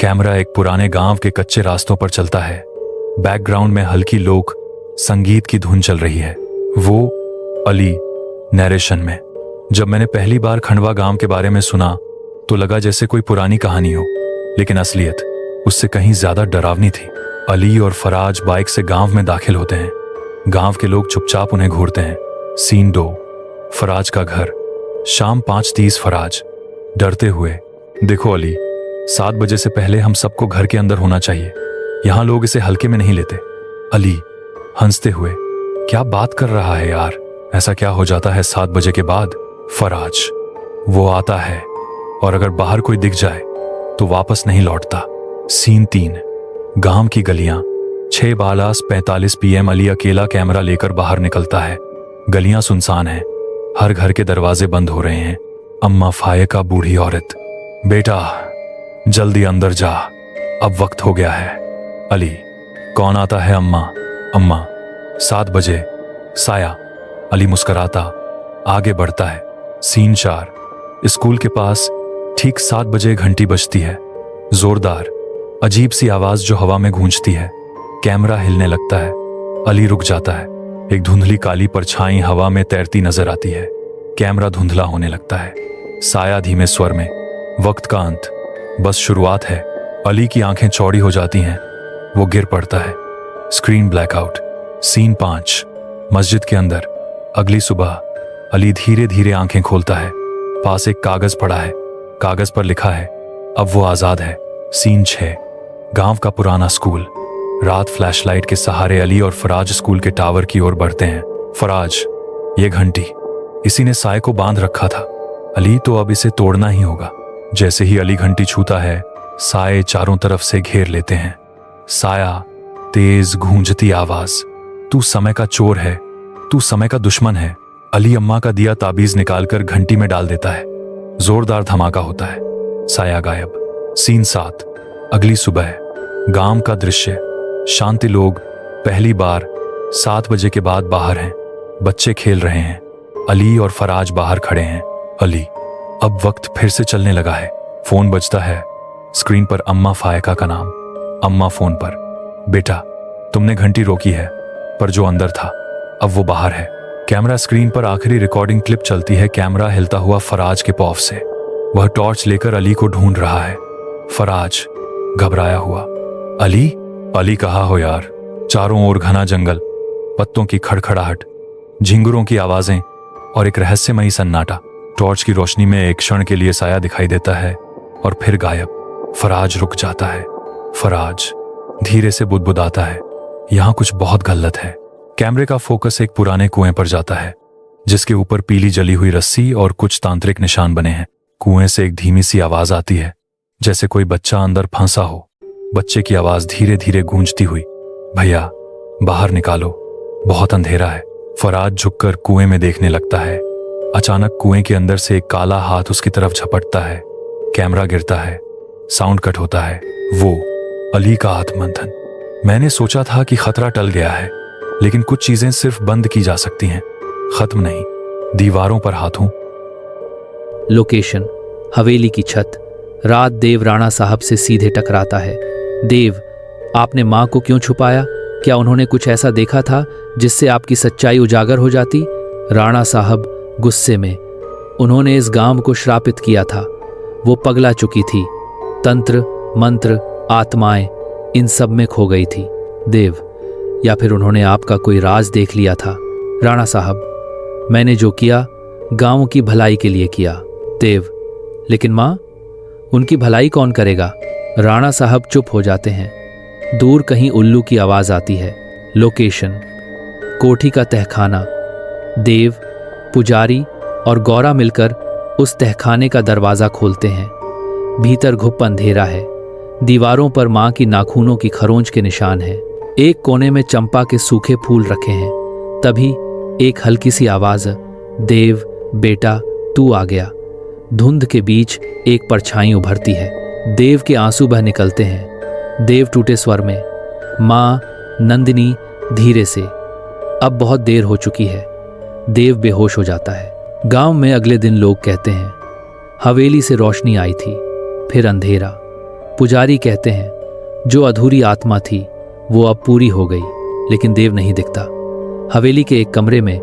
Camera एक पुराने गांव के कच्चे रास्तों पर चलता है। बैकग्राउंड में हल्की लोक संगीत की धुन चल रही है। वो अली नैरेशन में। जब मैंने पहली बार खंडवा गांव के बारे में सुना तो लगा जैसे कोई पुरानी कहानी हो, लेकिन असलियत उससे कहीं ज्यादा डरावनी थी। अली और फराज बाइक से गांव में दाखिल होते हैं। गांव के लोग चुपचाप उन्हें घूरते हैं। सीन 2, फराज का घर। शाम 5:30। फराज डरते हुए, देखो अली, 7 बजे से पहले हम सबको घर के अंदर होना चाहिए। यहां लोग इसे हल्के में नहीं लेते। अली हंसते हुए, क्या बात कर रहा है यार, ऐसा क्या हो जाता है 7 बजे के बाद? फराज, वो आता है और अगर बाहर कोई दिख जाए तो वापस नहीं लौटता। सीन 3, गांव की गलियां। 6:45 PM। अली अकेला कैमरा लेकर बाहर निकलता है। गलियां सुनसान हैं, हर घर के दरवाजे बंद हो रहे हैं। अम्मा फायका बूढ़ी औरत, बेटा जल्दी अंदर जा, अब वक्त हो गया है। अली, कौन आता है अम्मा? अम्मा, 7 बजे। साया। अली मुस्कुराता आगे बढ़ता है। सीन 4, स्कूल के पास। ठीक 7 बजे घंटी बजती है, जोरदार अजीब सी आवाज जो हवा में गूंजती है। कैमरा हिलने लगता है। अली रुक जाता है। एक धुंधली काली परछाई हवा में तैरती नजर आती है। कैमरा धुंधला होने लगता है। साया धीमे स्वर में, वक्त का अंत, बस शुरुआत है। अली की आंखें चौड़ी हो जाती हैं, वो गिर पड़ता है। Screen blackout. सीन 5, मस्जिद के अंदर। अगली सुबह अली धीरे धीरे आंखें खोलता है। पास एक कागज पड़ा है, कागज पर लिखा है, अब वो आजाद है। सीन 6, गांव का पुराना स्कूल। रात फ्लैशलाइट के सहारे अली और फराज स्कूल के टावर की ओर बढ़ते हैं। फराज, ये घंटी, इसी ने साय को बांध रखा था। अली, तो अब इसे तोड़ना ही होगा। जैसे ही अली घंटी छूता है, साए चारों तरफ से घेर लेते हैं। साया, तेज गूंजती आवाज, तू समय का चोर है, तू समय का दुश्मन है। अली अम्मा का दिया ताबीज निकालकर घंटी में डाल देता है। जोरदार धमाका होता है। साया गायब। सीन 7, अगली सुबह। गांव का दृश्य। शांति। लोग पहली बार 7 बजे के बाद बाहर हैं। बच्चे खेल रहे हैं। अली और फराज बाहर खड़े हैं। अली, अब वक्त फिर से चलने लगा है। फोन बजता है। स्क्रीन पर अम्मा फायका का नाम। अम्मा फोन पर, बेटा तुमने घंटी रोकी है, पर जो अंदर था अब वो बाहर है। कैमरा स्क्रीन पर आखिरी रिकॉर्डिंग क्लिप चलती है। कैमरा हिलता हुआ फराज के पॉफ से। वह टॉर्च लेकर अली को ढूंढ रहा है। फराज घबराया हुआ, अली? अली, कहाँ हो यार? चारों ओर घना जंगल, पत्तों की खड़खड़ाहट, झिंगुरों की आवाजें और एक रहस्यमयी सन्नाटा। टॉर्च की रोशनी में एक क्षण के लिए साया दिखाई देता है और फिर गायब। फराज रुक जाता है। फराज धीरे से बुदबुदाता है, यहां कुछ बहुत गलत है। कैमरे का फोकस एक पुराने कुएं पर जाता है, जिसके ऊपर पीली जली हुई रस्सी और कुछ तांत्रिक निशान बने हैं। कुएं से एक धीमी सी आवाज आती है, जैसे कोई बच्चा अंदर फंसा हो। बच्चे की आवाज धीरे धीरे गूंजती हुई, भैया बाहर निकालो, बहुत अंधेरा है। फराज झुककर कुएं में देखने लगता है। अचानक कुएं के अंदर से एक काला हाथ उसकी तरफ झपटता है। कैमरा गिरता है, साउंड कट होता है। वो अली का आत्ममंथन। मैंने सोचा था कि खतरा टल गया है, लेकिन कुछ चीजें सिर्फ बंद की जा सकती हैं, खत्म नहीं। दीवारों पर हाथों। लोकेशन, हवेली की छत। रात देव राणा साहब से सीधे टकराता है। देव, आपने माँ को क्यों छुपाया? क्या उन्होंने कुछ ऐसा देखा था जिससे आपकी सच्चाई उजागर हो जाती? राणा साहब गुस्से में, उन्होंने इस गांव को श्रापित किया था। वो पगला चुकी थी, तंत्र मंत्र आत्माएं इन सब में खो गई थी। देव, या फिर उन्होंने आपका कोई राज देख लिया था? राणा साहब, मैंने जो किया गांव की भलाई के लिए किया। देव, लेकिन माँ, उनकी भलाई कौन करेगा? राणा साहब चुप हो जाते हैं। दूर कहीं उल्लू की आवाज आती है। लोकेशन, कोठी का तहखाना। देव, पुजारी और गौरा मिलकर उस तहखाने का दरवाजा खोलते हैं। भीतर घुप अंधेरा है। दीवारों पर माँ की नाखूनों की खरोंच के निशान हैं। एक कोने में चंपा के सूखे फूल रखे हैं। तभी एक हल्की सी आवाज, देव बेटा तू आ गया। धुंध के बीच एक परछाई उभरती है। देव के आंसू बह निकलते हैं। देव टूटे स्वर में, माँ नंदिनी धीरे से, अब बहुत देर हो चुकी है। देव बेहोश हो जाता है। गांव में अगले दिन लोग कहते हैं, हवेली से रोशनी आई थी, फिर अंधेरा। पुजारी कहते हैं, जो अधूरी आत्मा थी वो अब पूरी हो गई, लेकिन देव नहीं दिखता। हवेली के एक कमरे में